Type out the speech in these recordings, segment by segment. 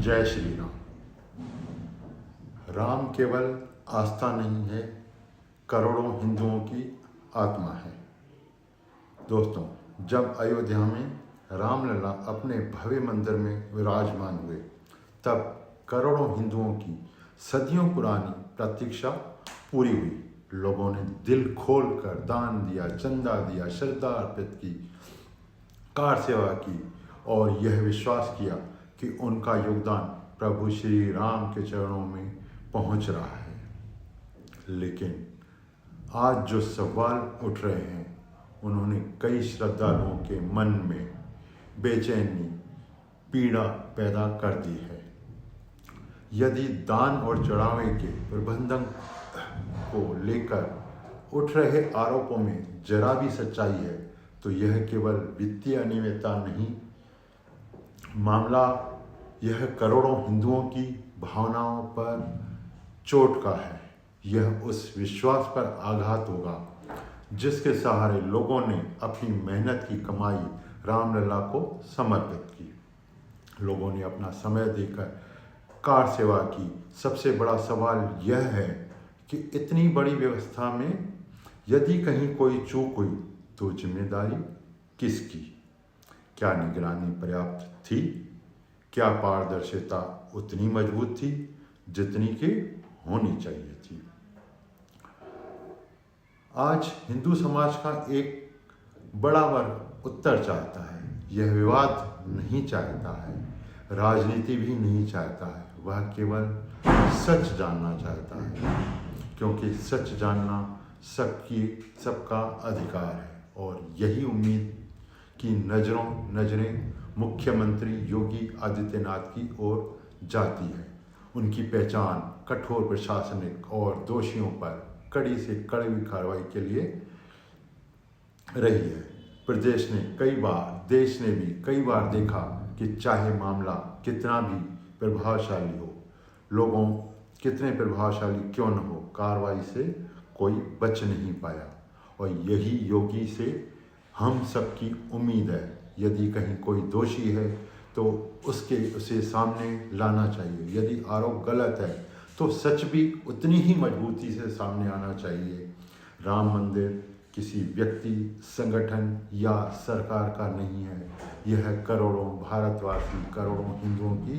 जय श्री राम। राम केवल आस्था नहीं है, करोड़ों हिंदुओं की आत्मा है। दोस्तों, जब अयोध्या में रामलला अपने भव्य मंदिर में विराजमान हुए, तब करोड़ों हिंदुओं की सदियों पुरानी प्रतीक्षा पूरी हुई। लोगों ने दिल खोलकर दान दिया, चंदा दिया, श्रद्धा अर्पित की, कार सेवा की और यह विश्वास किया कि उनका योगदान प्रभु श्री राम के चरणों में पहुंच रहा है। लेकिन आज जो सवाल उठ रहे हैं, उन्होंने कई श्रद्धालुओं के मन में बेचैनी, पीड़ा पैदा कर दी है। यदि दान और चढ़ावे के प्रबंधन को लेकर उठ रहे आरोपों में जरा भी सच्चाई है, तो यह केवल वित्तीय अनियमितता नहीं, मामला यह करोड़ों हिंदुओं की भावनाओं पर चोट का है। यह उस विश्वास पर आघात होगा जिसके सहारे लोगों ने अपनी मेहनत की कमाई रामलला को समर्पित की। लोगों ने अपना समय देकर कार सेवा की। सबसे बड़ा सवाल यह है कि इतनी बड़ी व्यवस्था में यदि कहीं कोई चूक हुई तो जिम्मेदारी किसकी? क्या निगरानी पर्याप्त थी? क्या पारदर्शिता उतनी मजबूत थी जितनी कि होनी चाहिए थी? आज हिंदू समाज का एक बड़ा वर्ग उत्तर चाहता है। यह विवाद नहीं चाहता है, राजनीति भी नहीं चाहता है। वह केवल सच जानना चाहता है, क्योंकि सच जानना सबका अधिकार है। और यही उम्मीद की नजरें मुख्यमंत्री योगी आदित्यनाथ की ओर जाती है। उनकी पहचान कठोर प्रशासनिक और दोषियों पर कड़ी से कड़वी कार्रवाई के लिए रही है। देश ने भी कई बार देखा कि चाहे मामला कितना भी प्रभावशाली हो, लोगों कितने प्रभावशाली क्यों न हो, कार्रवाई से कोई बच नहीं पाया। और यही योगी से हम सबकी उम्मीद है। यदि कहीं कोई दोषी है तो उसे सामने लाना चाहिए। यदि आरोप गलत है तो सच भी उतनी ही मजबूती से सामने आना चाहिए। राम मंदिर किसी व्यक्ति, संगठन या सरकार का नहीं है। यह करोड़ों भारतवासी, करोड़ों हिंदुओं की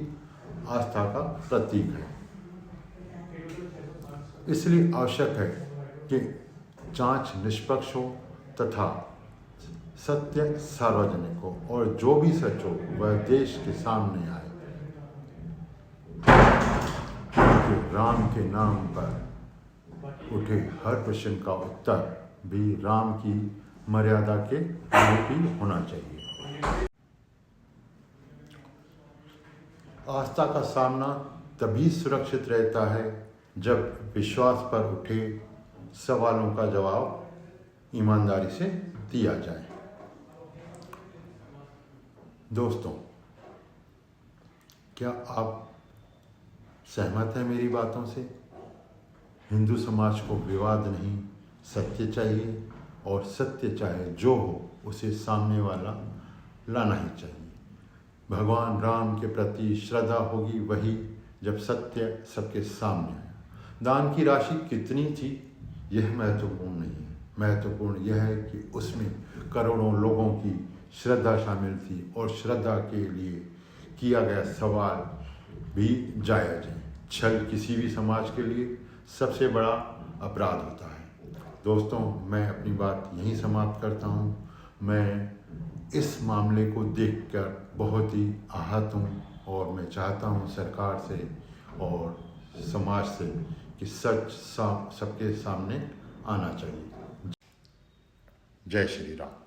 आस्था का प्रतीक है। इसलिए आवश्यक है कि जांच निष्पक्ष हो तथा सत्य सार्वजनिक हो, और जो भी सच हो वह देश के सामने आए। क्योंकि राम के नाम पर उठे हर प्रश्न का उत्तर भी राम की मर्यादा के अनुरूप ही होना चाहिए। आस्था का सामना तभी सुरक्षित रहता है जब विश्वास पर उठे सवालों का जवाब ईमानदारी से दिया जाए। दोस्तों, क्या आप सहमत हैं मेरी बातों से? हिंदू समाज को विवाद नहीं, सत्य चाहिए, और सत्य चाहे जो हो उसे सामने वाला लाना ही चाहिए। भगवान राम के प्रति श्रद्धा होगी वही जब सत्य सबके सामने आए। दान की राशि कितनी थी यह महत्वपूर्ण नहीं है। महत्वपूर्ण यह है कि उसमें करोड़ों लोगों की श्रद्धा शामिल थी, और श्रद्धा के लिए किया गया सवाल भी जायज है। छल किसी भी समाज के लिए सबसे बड़ा अपराध होता है। दोस्तों, मैं अपनी बात यहीं समाप्त करता हूँ। मैं इस मामले को देखकर बहुत ही आहत हूँ, और मैं चाहता हूँ सरकार से और समाज से कि सच सबके सामने आना चाहिए। जय श्री राम।